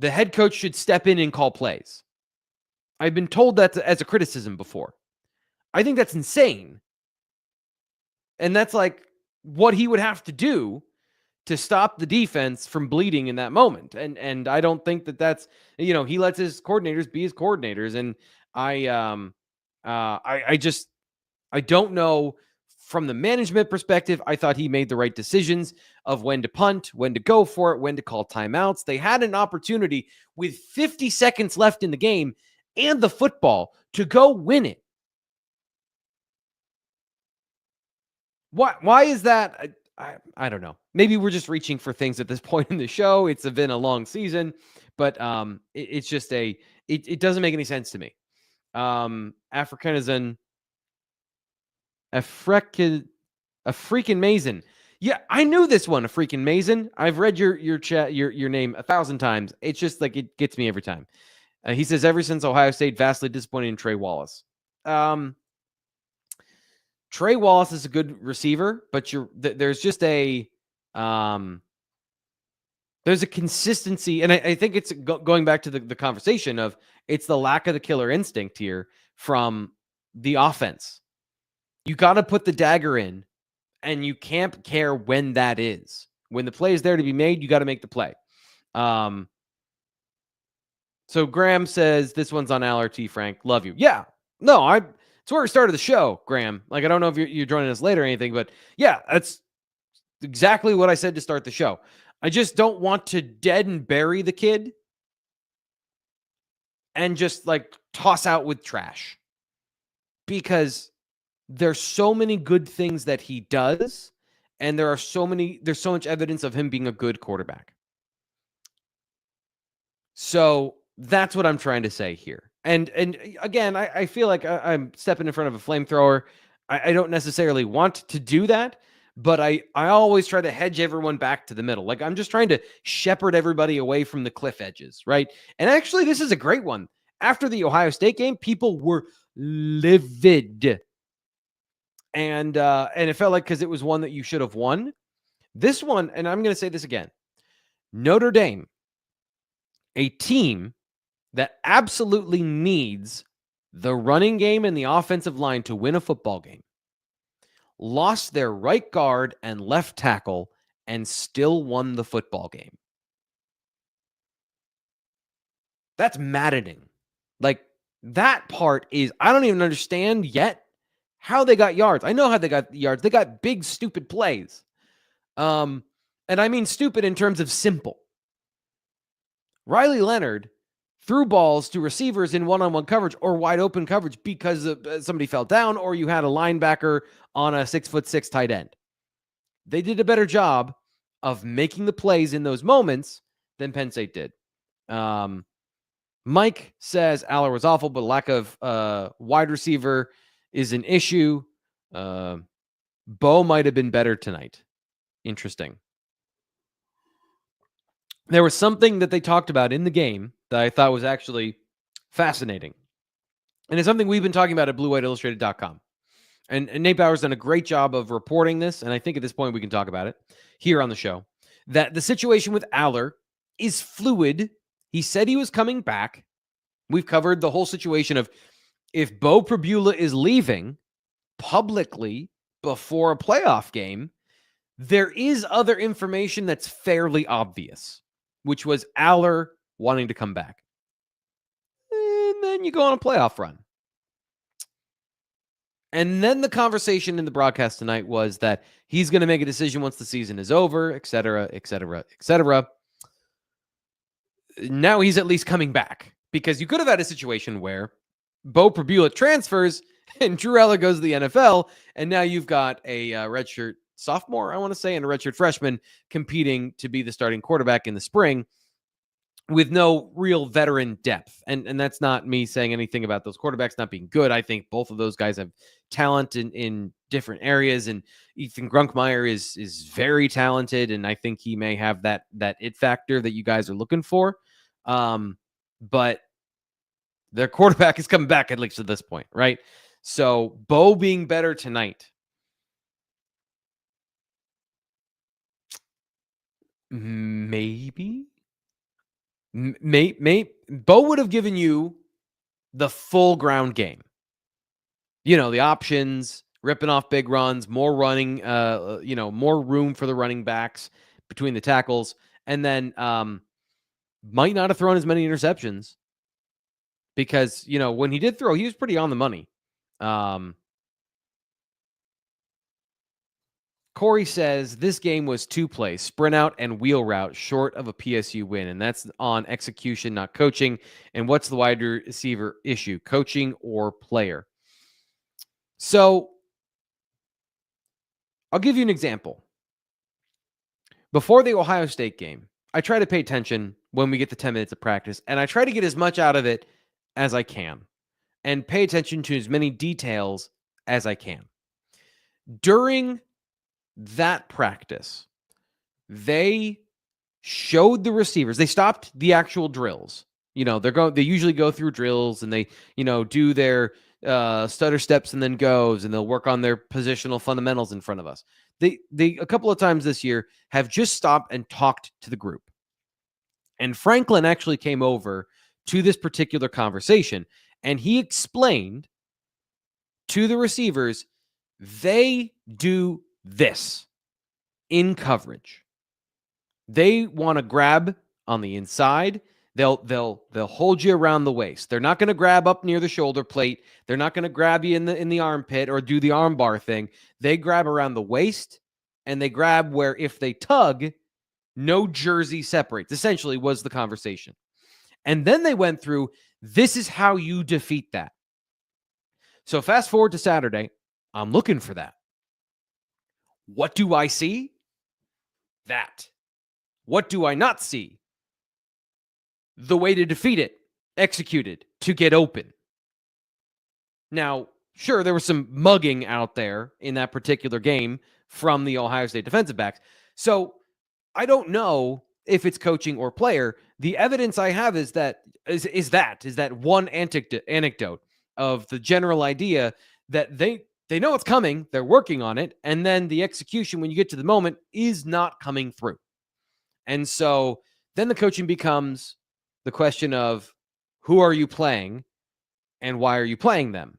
S1: head coach should step in and call plays. I've been told that as a criticism before. I think that's insane. And that's like what he would have to do to stop the defense from bleeding in that moment. And I don't think that's, he lets his coordinators be his coordinators. And I don't know, from the management perspective, I thought he made the right decisions of when to punt, when to go for it, when to call timeouts. They had an opportunity with 50 seconds left in the game and the football to go win it. Why is that? I don't know. Maybe we're just reaching for things at this point in the show. It's been a long season, but it's just it doesn't make any sense to me. Africanizan, a freaking Mason. Yeah, I knew this one, a freaking Mason. I've read your chat, your name 1,000 times. It's just like, it gets me every time. He says, ever since Ohio State, vastly disappointed in Trey Wallace. Trey Wallace is a good receiver, but there's just there's a consistency, and I think it's going back to the conversation of, it's the lack of the killer instinct here from the offense. You got to put the dagger in, and you can't care when that is. When the play is there to be made, you got to make the play. So Graham says, this one's on LRT, Frank. Love you. Yeah. No, it's where we started the show, Graham. Like, I don't know if you're joining us later or anything, but yeah, that's exactly what I said to start the show. I just don't want to dead and bury the kid and just like toss out with trash, because there's so many good things that he does, and there's so much evidence of him being a good quarterback. So that's what I'm trying to say here. And again, I feel like I'm stepping in front of a flamethrower. I don't necessarily want to do that, but I always try to hedge everyone back to the middle. Like I'm just trying to shepherd everybody away from the cliff edges, right? And actually, this is a great one. After the Ohio State game, people were livid. And it felt like because it was one that you should have won. This one, and I'm going to say this again, Notre Dame, a team that absolutely needs the running game and the offensive line to win a football game, lost their right guard and left tackle and still won the football game. That's maddening. Like that part is, I don't even understand yet how they got yards. I know how they got yards. They got big, stupid plays. And I mean stupid in terms of simple. Riley Leonard threw balls to receivers in one-on-one coverage or wide open coverage because somebody fell down or you had a linebacker on a 6'6" tight end. They did a better job of making the plays in those moments than Penn State did. Mike says Aller was awful, but lack of wide receiver is an issue. Bo might have been better tonight. Interesting. There was something that they talked about in the game that I thought was actually fascinating. And it's something we've been talking about at BlueWhiteIllustrated.com. And Nate Bauer's done a great job of reporting this, and I think at this point we can talk about it here on the show, that the situation with Aller is fluid. He said he was coming back. We've covered the whole situation of if Bo Prabula is leaving publicly before a playoff game, there is other information that's fairly obvious, which was Aller wanting to come back. And then you go on a playoff run. And then the conversation in the broadcast tonight was that he's going to make a decision once the season is over, et cetera, et cetera, et cetera. Now he's at least coming back because you could have had a situation where Bo Prabula transfers and Drew Eller goes to the NFL, and now you've got a redshirt sophomore, I want to say, and a redshirt freshman competing to be the starting quarterback in the spring with no real veteran depth. And that's not me saying anything about those quarterbacks not being good. I think both of those guys have talent in different areas, and Ethan Grunkmeyer is very talented, and I think he may have that it factor that you guys are looking for. But their quarterback is coming back, at least at this point, right? So Bo being better tonight, maybe Bo would have given you the full ground game. You know, the options, ripping off big runs, more running, more room for the running backs between the tackles, and then might not have thrown as many interceptions because, when he did throw, he was pretty on the money. Corey says this game was two plays, sprint out and wheel route, short of a PSU win. And that's on execution, not coaching. And what's the wide receiver issue, coaching or player? So I'll give you an example. Before the Ohio State game, I try to pay attention when we get the 10 minutes of practice, and I try to get as much out of it as I can and pay attention to as many details as I can. During that practice, they showed the receivers. They stopped the actual drills. They usually go through drills and they, do their stutter steps and then goes, and they'll work on their positional fundamentals in front of us. They a couple of times this year have just stopped and talked to the group. And Franklin actually came over to this particular conversation, and he explained to the receivers, they do this in coverage. They want to grab on the inside. They'll hold you around the waist. They're not going to grab up near the shoulder plate. They're not going to grab you in the armpit or do the arm bar thing. They grab around the waist, and they grab where if they tug, no jersey separates, essentially was the conversation. And then they went through, this is how you defeat that. So fast forward to Saturday, I'm looking for that. What do I see? That. What do I not see? The way to defeat it, executed, to get open. Now, sure, there was some mugging out there in that particular game from the Ohio State defensive backs. So I don't know if it's coaching or player. The evidence I have is that one anecdote of the general idea that they know it's coming, they're working on it, and then the execution when you get to the moment is not coming through. And so then the coaching becomes the question of who are you playing and why are you playing them?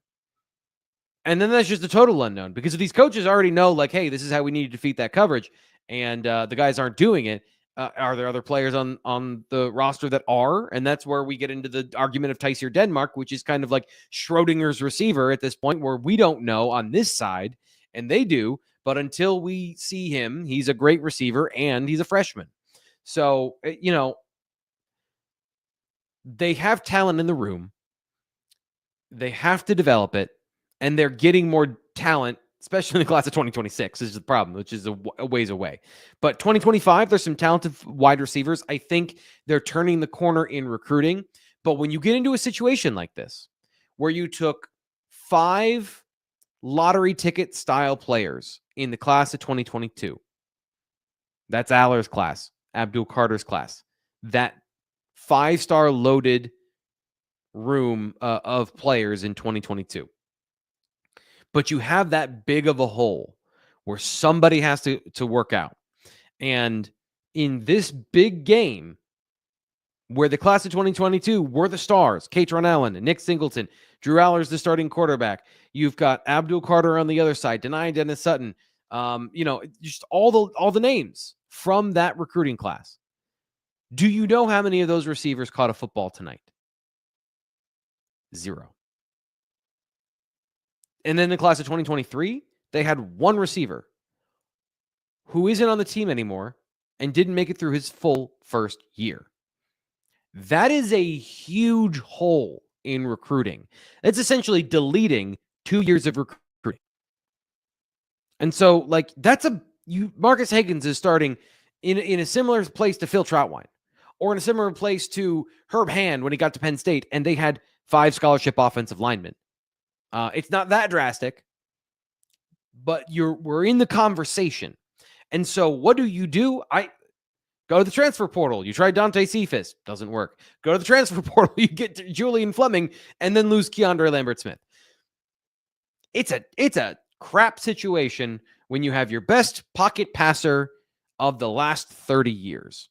S1: And then that's just a total unknown, because if these coaches already know, like, hey, this is how we need to defeat that coverage, and the guys aren't doing it, are there other players on the roster that are? And that's where we get into the argument of Tysier Denmark, which is kind of like Schrodinger's receiver at this point, where we don't know on this side, and they do. But until we see him, he's a great receiver, and he's a freshman. So, they have talent in the room. They have to develop it. And they're getting more talent, especially in the class of 2026, is the problem, which is a ways away. But 2025, there's some talented wide receivers. I think they're turning the corner in recruiting. But when you get into a situation like this, where you took 5 lottery ticket style players in the class of 2022, that's Aller's class, Abdul Carter's class, that 5-star loaded room of players in 2022. But you have that big of a hole where somebody has to work out. And in this big game, where the class of 2022 were the stars, Katron Allen and Nick Singleton, Drew Aller's the starting quarterback. You've got Abdul Carter on the other side, Dennis-Sutton, just all the names from that recruiting class. Do you know how many of those receivers caught a football tonight? 0. And then in the class of 2023, they had 1 receiver who isn't on the team anymore and didn't make it through his full first year. That is a huge hole in recruiting. It's essentially deleting 2 years of recruiting. And so, like, Marcus Higgins is starting in a similar place to Phil Troutwine, or in a similar place to Herb Hand when he got to Penn State, and they had 5 scholarship offensive linemen. It's not that drastic, but we're in the conversation. And so what do? I go to the transfer portal. You try Dante Cephas, doesn't work. Go to the transfer portal, you get Julian Fleming, and then lose Keandre Lambert-Smith. It's a crap situation when you have your best pocket passer of the last 30 years.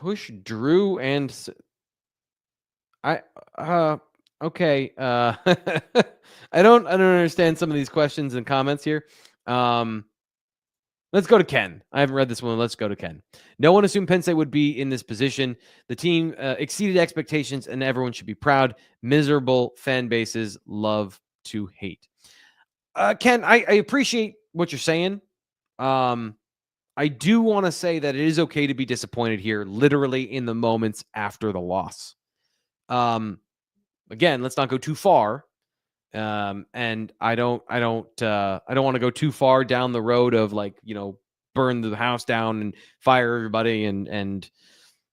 S1: Push Drew and okay. I don't understand some of these questions and comments here. Let's go to Ken. I haven't read this one. Let's go to Ken. No one assumed Penn State would be in this position. The team exceeded expectations, and everyone should be proud. Miserable fan bases love to hate. Ken, I appreciate what you're saying. I do want to say that it is okay to be disappointed here, literally in the moments after the loss. Again, let's not go too far. And I don't want to go too far down the road of, like, burn the house down and fire everybody. And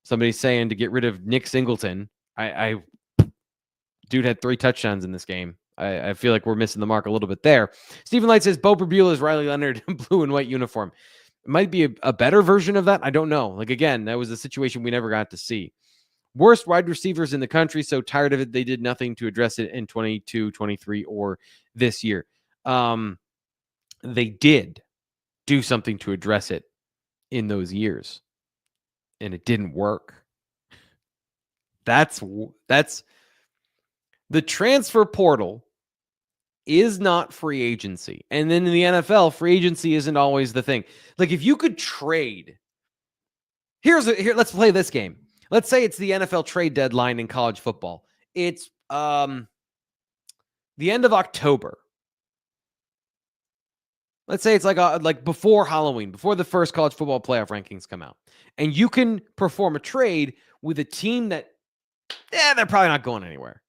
S1: somebody's saying to get rid of Nick Singleton. Dude had 3 touchdowns in this game. I feel like we're missing the mark a little bit there. Stephen Light says Bo Burbula is Riley Leonard in blue and white uniform. It might be a better version of that. I don't know. Like, again, that was a situation we never got to see. Worst wide receivers in the country, so tired of it, they did nothing to address it in 22, 23, or this year. They did do something to address it in those years, and it didn't work. That's the transfer portal is not free agency. And then in the NFL, free agency isn't always the thing. Like, if you could trade, here, let's play this game. Let's say it's the NFL trade deadline in college football. It's the end of October. Let's say it's like before Halloween, before the first college football playoff rankings come out. And you can perform a trade with a team that, they're probably not going anywhere.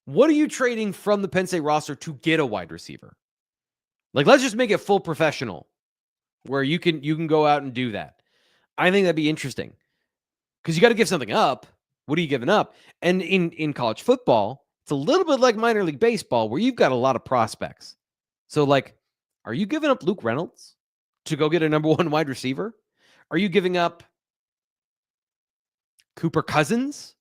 S1: What are you trading from the Penn State roster to get a wide receiver? Like, let's just make it full professional, where you can go out and do that. I think that'd be interesting because you got to give something up. What are you giving up? And in college football, it's a little bit like minor league baseball where you've got a lot of prospects. So, like, are you giving up Luke Reynolds to go get a number one wide receiver? Are you giving up Cooper Cousins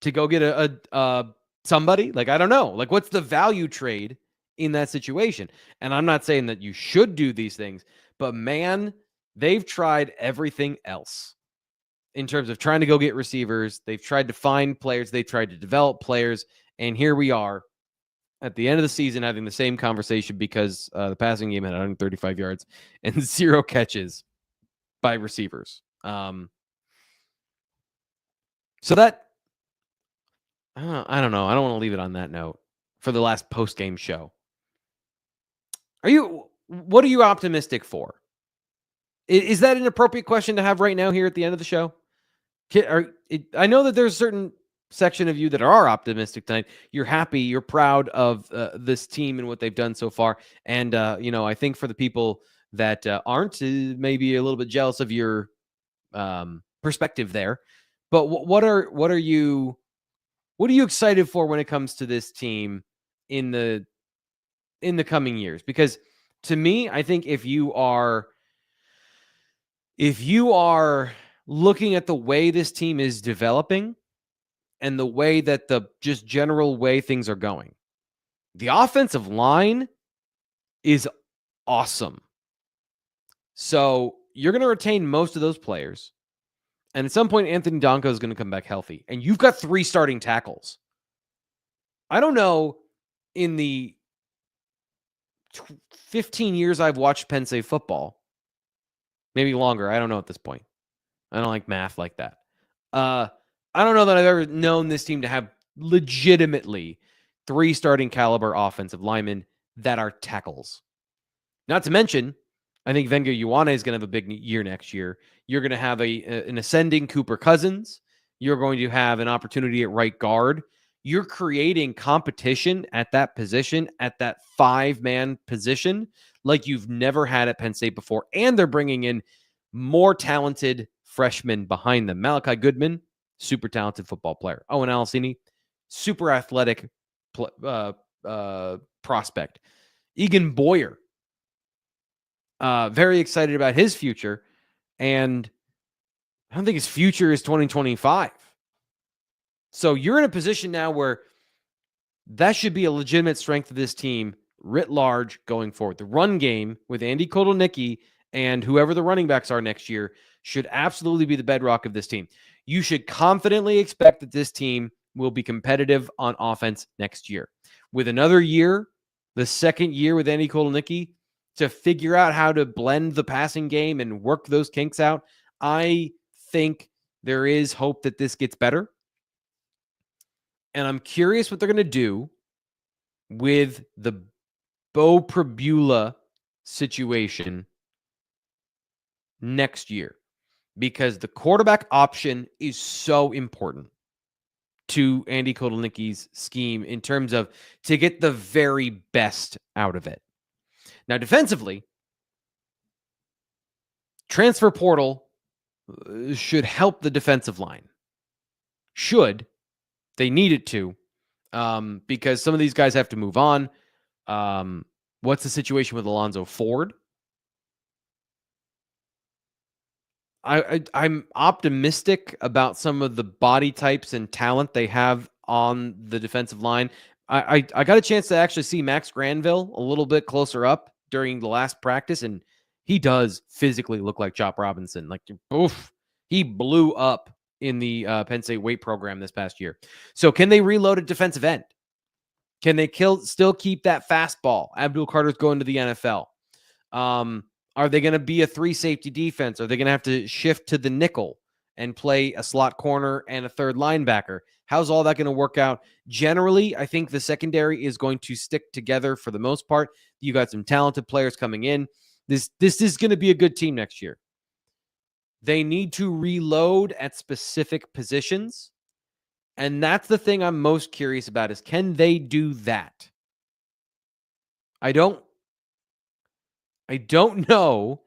S1: to go get a somebody? Like, I don't know. Like, what's the value trade in that situation? And I'm not saying that you should do these things, but man, they've tried everything else in terms of trying to go get receivers. They've tried to find players. They've tried to develop players. And here we are at the end of the season having the same conversation because the passing game had 135 yards and 0 catches by receivers. So that, I don't know. I don't want to leave it on that note for the last post-game show. What are you optimistic for? Is that an appropriate question to have right now here at the end of the show? I know that there's a certain section of you that are optimistic tonight. You're happy, you're proud of this team and what they've done so far. And, I think for the people that aren't, maybe a little bit jealous of your perspective there. But what are you excited for when it comes to this team in the coming years? Because to me, I think if you are looking at the way this team is developing and the way that the just general way things are going, the offensive line is awesome. So you're going to retain most of those players. And at some point, Anthony Donko is going to come back healthy. And you've got 3 starting tackles. I don't know, in the 15 years I've watched Penn State football, maybe longer, I don't know at this point. I don't like math like that. I don't know that I've ever known this team to have legitimately 3 starting caliber offensive linemen that are tackles. Not to mention, I think Venga Ioane is going to have a big year next year. You're going to have an ascending Cooper Cousins. You're going to have an opportunity at right guard. You're creating competition at that position, at that 5-man position, like you've never had at Penn State before. And they're bringing in more talented freshmen behind them. Malachi Goodman, super talented football player. Owen Alicini, super athletic prospect. Egan Boyer, very excited about his future. And I don't think his future is 2025. So you're in a position now where that should be a legitimate strength of this team writ large going forward. The run game with Andy Kotelnicki and whoever the running backs are next year should absolutely be the bedrock of this team. You should confidently expect that this team will be competitive on offense next year. With another year, the second year with Andy Kotelnicki, to figure out how to blend the passing game and work those kinks out, I think there is hope that this gets better. And I'm curious what they're going to do with the Bo Pribula situation next year, because the quarterback option is so important to Andy Kotelnicki's scheme in terms of to get the very best out of it. Now, defensively, transfer portal should help the defensive line. Should. They need it to, because some of these guys have to move on. What's the situation with Alonzo Ford? I'm optimistic about some of the body types and talent they have on the defensive line. I got a chance to actually see Max Granville a little bit closer up during the last practice, and he does physically look like Chop Robinson. Like, oof, he blew up in the Penn State weight program this past year. So can they reload a defensive end? Can they still keep that fastball? Abdul Carter's going to the NFL. Are they going to be a 3-safety defense? Are they going to have to shift to the nickel and play a slot corner and a third linebacker? How's all that going to work out? Generally, I think the secondary is going to stick together for the most part. You got some talented players coming in. This is going to be a good team next year. They need to reload at specific positions. And that's the thing I'm most curious about is, can they do that? I don't know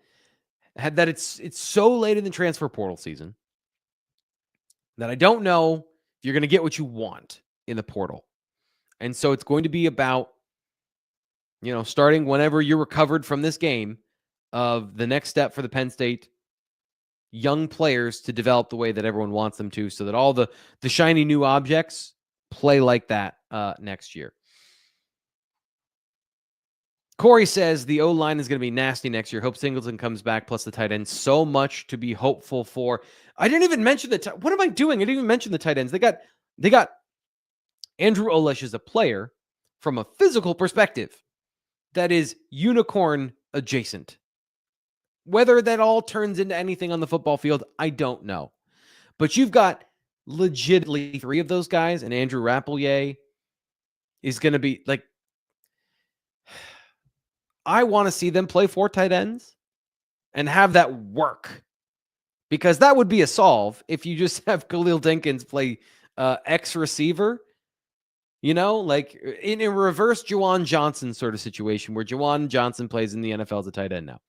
S1: that it's so late in the transfer portal season that I don't know if you're going to get what you want in the portal. And so it's going to be about, starting whenever you're recovered from this game, of the next step for the Penn State young players to develop the way that everyone wants them to, so that all the shiny new objects play like that next year. Corey says the O-line is going to be nasty next year. Hope Singleton comes back, plus the tight end. So much to be hopeful for. I didn't even mention what am I doing? I didn't even mention the tight ends. They got Andrew Olesh as a player from a physical perspective that is unicorn adjacent. Whether that all turns into anything on the football field, I don't know. But you've got legitimately 3 of those guys, and Andrew Rappelier is going to be like, I want to see them play 4 tight ends and have that work, because that would be a solve if you just have Khalil Dinkins play X receiver, like in a reverse Juwan Johnson sort of situation where Juwan Johnson plays in the NFL as a tight end now.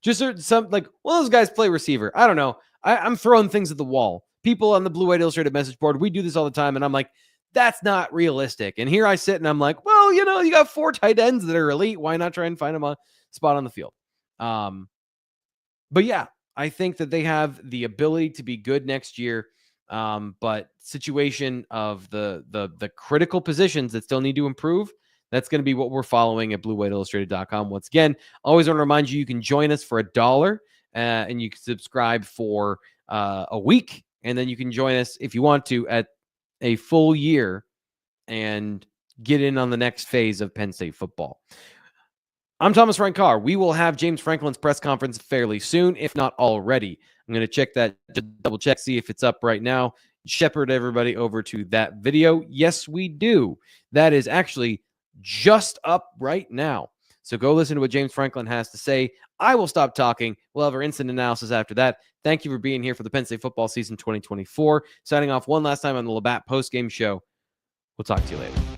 S1: Just some those guys play receiver. I don't know. I'm throwing things at the wall. People on the Blue White Illustrated message board, we do this all the time, and I'm like, that's not realistic. And here I sit and I'm like, well, you got 4 tight ends that are elite. Why not try and find them a spot on the field? But yeah, I think that they have the ability to be good next year. But situation of the critical positions that still need to improve, that's going to be what we're following at BlueWhiteIllustrated.com. Once again, always want to remind you can join us for $1, and you can subscribe for a week, and then you can join us if you want to at a full year and get in on the next phase of Penn State football. I'm Thomas Frank Carr. We will have James Franklin's press conference fairly soon, if not already. I'm going to check that, just double check, see if it's up right now. Shepherd everybody over to that video. Yes, we do. That is actually just up right now. So go listen to what James Franklin has to say. I will stop talking. We'll have our instant analysis after that. Thank you for being here for the Penn State football season 2024. Signing off one last time on the Labatt Postgame Show. We'll talk to you later.